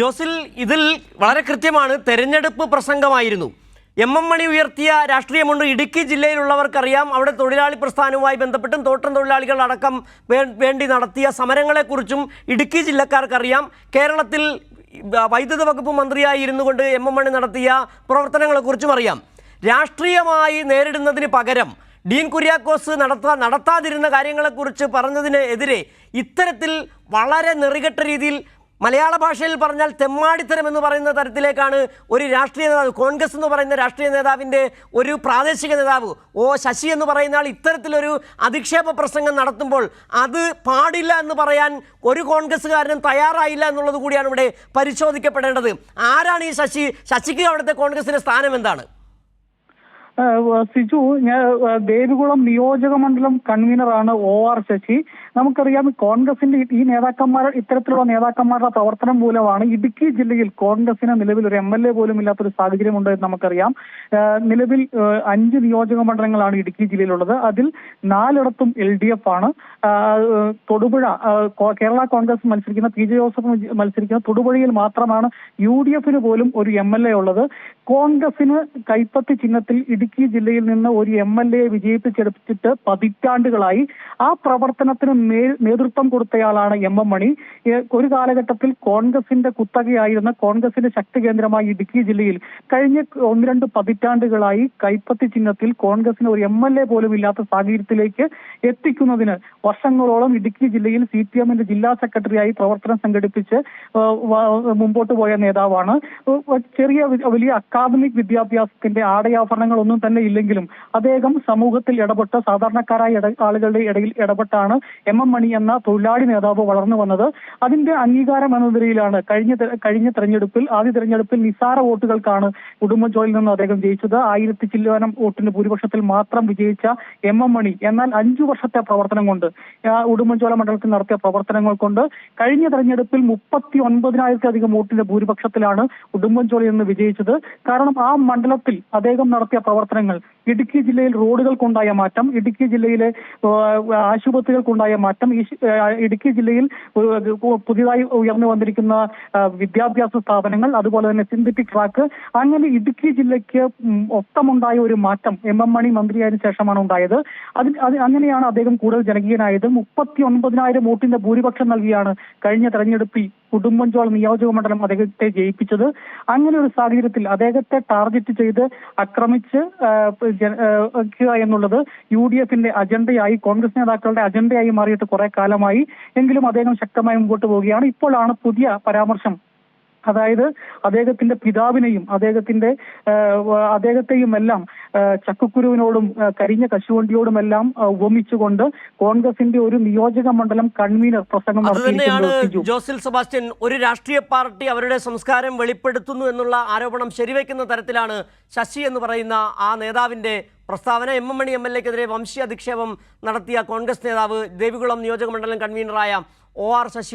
ജോസിൽ ഇതിൽ വളരെ കൃത്യമാണ്. തെരഞ്ഞെടുപ്പ് പ്രസംഗമായിരുന്നു. എം മണി ഉയർത്തിയ രാഷ്ട്രീയമുണ്ട്. ഇടുക്കി ജില്ലയിലുള്ളവർക്കറിയാം. അവിടെ തൊഴിലാളി പ്രസ്ഥാനവുമായി ബന്ധപ്പെട്ടും തോട്ടം തൊഴിലാളികൾ അടക്കം വേണ്ടി നടത്തിയ സമരങ്ങളെക്കുറിച്ചും ഇടുക്കി ജില്ലക്കാർക്കറിയാം. കേരളത്തിൽ വൈദ്യുത വകുപ്പ് മന്ത്രിയായി ഇരുന്നു കൊണ്ട് എം മണി നടത്തിയ പ്രവർത്തനങ്ങളെക്കുറിച്ചും അറിയാം. രാഷ്ട്രീയമായി നേരിടുന്നതിന് പകരം ഡീൻ കുര്യാക്കോസ് നടത്താതിരുന്ന കാര്യങ്ങളെക്കുറിച്ച് പറഞ്ഞതിന് എതിരെ ഇത്തരത്തിൽ വളരെ നെറികെട്ട രീതിയിൽ, മലയാള ഭാഷയിൽ പറഞ്ഞാൽ തെമ്മാടിത്തരം എന്ന് പറയുന്ന തരത്തിലേക്കാണ് ഒരു രാഷ്ട്രീയ നേതാവ്, കോൺഗ്രസ് എന്ന് പറയുന്ന രാഷ്ട്രീയ നേതാവിൻ്റെ ഒരു പ്രാദേശിക നേതാവ് ശശി എന്ന് പറയുന്ന ആൾ ഇത്തരത്തിലൊരു അധിക്ഷേപ പ്രസംഗം നടത്തുമ്പോൾ അത് പാടില്ല എന്ന് പറയാൻ ഒരു കോൺഗ്രസ്സുകാരനും തയ്യാറായില്ല എന്നുള്ളത് കൂടിയാണ് ഇവിടെ പരിശോധിക്കപ്പെടേണ്ടത്. ആരാണ് ഈ ശശി? ശശിക്ക് അവിടുത്തെ കോൺഗ്രസിൻ്റെ സ്ഥാനം എന്താണ്? സിജു, ഞാൻ ദേവികുളം നിയോജക മണ്ഡലം കൺവീനറാണ് OR ശശി. നമുക്കറിയാം, കോൺഗ്രസിന്റെ ഈ ഇത്തരത്തിലുള്ള നേതാക്കന്മാരുടെ പ്രവർത്തനം മൂലമാണ് ഇടുക്കി ജില്ലയിൽ കോൺഗ്രസിന് നിലവിൽ ഒരു MLA പോലും ഇല്ലാത്തൊരു സാഹചര്യം ഉണ്ട് എന്ന് നമുക്കറിയാം. നിലവിൽ 5 നിയോജക മണ്ഡലങ്ങളാണ് ഇടുക്കി ജില്ലയിലുള്ളത്. അതിൽ 4ഇടത്തും LDF ആണ്. തൊടുപുഴ കേരള കോൺഗ്രസ് മത്സരിക്കുന്ന PJ ജോസഫ് മത്സരിക്കുന്ന തൊടുപുഴയിൽ മാത്രമാണ് UDF പോലും ഒരു MLA ഉള്ളത്. കോൺഗ്രസിന് കൈപ്പത്തി ചിഹ്നത്തിൽ ഇടുക്കി ജില്ലയിൽ നിന്ന് ഒരു MLA വിജയിപ്പിച്ചെടുത്തിട്ട് പതിറ്റാണ്ടുകളായി. ആ പ്രവർത്തനത്തിന് നേതൃത്വം കൊടുത്തയാളാണ് എം മണി. ഒരു കാലഘട്ടത്തിൽ കോൺഗ്രസിന്റെ കുത്തകയായിരുന്ന, കോൺഗ്രസിന്റെ ശക്തി കേന്ദ്രമായി ഇടുക്കി ജില്ലയിൽ കഴിഞ്ഞ 1-2 പതിറ്റാണ്ടുകളായി കൈപ്പത്തി ചിഹ്നത്തിൽ കോൺഗ്രസിന് ഒരു MLA പോലും ഇല്ലാത്ത സാഹചര്യത്തിലേക്ക് എത്തിക്കുന്നതിന് വർഷങ്ങളോളം ഇടുക്കി ജില്ലയിൽ CPM ജില്ലാ സെക്രട്ടറിയായി പ്രവർത്തനം സംഘടിപ്പിച്ച് മുമ്പോട്ട് പോയ നേതാവാണ്. വലിയ അക്കാദമിക് വിദ്യാഭ്യാസത്തിന്റെ ആടയാഭരണങ്ങളൊന്നും തന്നെ ഇല്ലെങ്കിലും അദ്ദേഹം സമൂഹത്തിൽ ഇടപെട്ട് സാധാരണക്കാരായ ആളുകളുടെ ഇടയിൽ ഇടപെട്ടാണ് എം മണി എന്ന തൊഴിലാളി നേതാവ് വളർന്നു വന്നത്. അതിന്റെ അംഗീകാരം എന്ന നിലയിലാണ് കഴിഞ്ഞ തെരഞ്ഞെടുപ്പിൽ, ആദ്യ തെരഞ്ഞെടുപ്പിൽ നിസ്സാര വോട്ടുകൾക്കാണ് ഉടുമ്പൻചോലിൽ നിന്ന് അദ്ദേഹം ജയിച്ചത്. 1000 ചില്ലുവാനം വോട്ടിന്റെ ഭൂരിപക്ഷത്തിൽ മാത്രം വിജയിച്ച എം മണി എന്നാൽ 5 വർഷത്തെ പ്രവർത്തനം കൊണ്ട്, ഉടുമ്പൻചോല മണ്ഡലത്തിൽ നടത്തിയ പ്രവർത്തനങ്ങൾ കൊണ്ട് കഴിഞ്ഞ തെരഞ്ഞെടുപ്പിൽ 39,000-ലധികം വോട്ടിന്റെ ഭൂരിപക്ഷത്തിലാണ് ഉടുമ്പൻചോലയിൽ നിന്ന് വിജയിച്ചത്. കാരണം ആ മണ്ഡലത്തിൽ അദ്ദേഹം നടത്തിയ പ്രവർത്തനങ്ങൾ, ഇടുക്കി ജില്ലയിൽ റോഡുകൾക്കുണ്ടായ മാറ്റം, ഇടുക്കി ജില്ലയിലെ ആശുപത്രികൾക്കുണ്ടായ മാറ്റം, ഇടുക്കി ജില്ലയിൽ പുതിയതായി ഉയർന്നു വന്നിരിക്കുന്ന വിദ്യാഭ്യാസ സ്ഥാപനങ്ങൾ, അതുപോലെ തന്നെ സിന്തറ്റിക് ട്രാക്ക്, അങ്ങനെ ഇടുക്കി ജില്ലയ്ക്ക് മൊത്തമുണ്ടായ ഒരു മാറ്റം എം മണി മന്ത്രിയായതിനു ശേഷമാണ് ഉണ്ടായത്. അങ്ങനെയാണ് അദ്ദേഹം കൂടുതൽ ജനകീയനായത്. 39,000 വോട്ടിന്റെ ഭൂരിപക്ഷം നൽകിയാണ് കഴിഞ്ഞ തെരഞ്ഞെടുപ്പിൽ ഉടുമ്പൻചോല നിയോജക മണ്ഡലം അദ്ദേഹത്തെ ജയിപ്പിച്ചത്. അങ്ങനെ ഒരു സാഹചര്യത്തിൽ അദ്ദേഹത്തെ ടാർഗറ്റ് ചെയ്ത് ആക്രമിച്ച് എന്നുള്ളത് UDF അജണ്ടയായി, കോൺഗ്രസ് നേതാക്കളുടെ അജണ്ടയായി മാറിയിട്ട് കുറെ കാലമായി. എങ്കിലും അദ്ദേഹം ശക്തമായി മുമ്പോട്ട് പോവുകയാണ്. ഇപ്പോഴാണ് പുതിയ പരാമർശം, അതായത് അദ്ദേഹത്തിന്റെ പിതാവിനെയും അദ്ദേഹത്തെയും എല്ലാം ചക്കുക്കുരുവിനോടും കരിഞ്ഞ കശുവണ്ടിയോടുമെല്ലാം ഉപമിച്ചുകൊണ്ട് കോൺഗ്രസിന്റെ ഒരു നിയോജക മണ്ഡലം കൺവീനർ പ്രസംഗം നടത്തിയിട്ടുണ്ട്. ജോസിൽ സെബാസ്റ്റ്യൻ, ഒരു രാഷ്ട്രീയ പാർട്ടി അവരുടെ സംസ്കാരം വെളിപ്പെടുത്തുന്നു എന്നുള്ള ആരോപണം ശരിവെക്കുന്ന തരത്തിലാണ് ശശി എന്ന് പറയുന്ന ആ നേതാവിന്റെ പ്രസ്താവന. എം മണി MLAക്കെതിരെ വംശീയ അധിക്ഷേപം നടത്തിയ കോൺഗ്രസ് നേതാവ് ദേവികുളം നിയോജക മണ്ഡലം കൺവീനറായ OR ശശി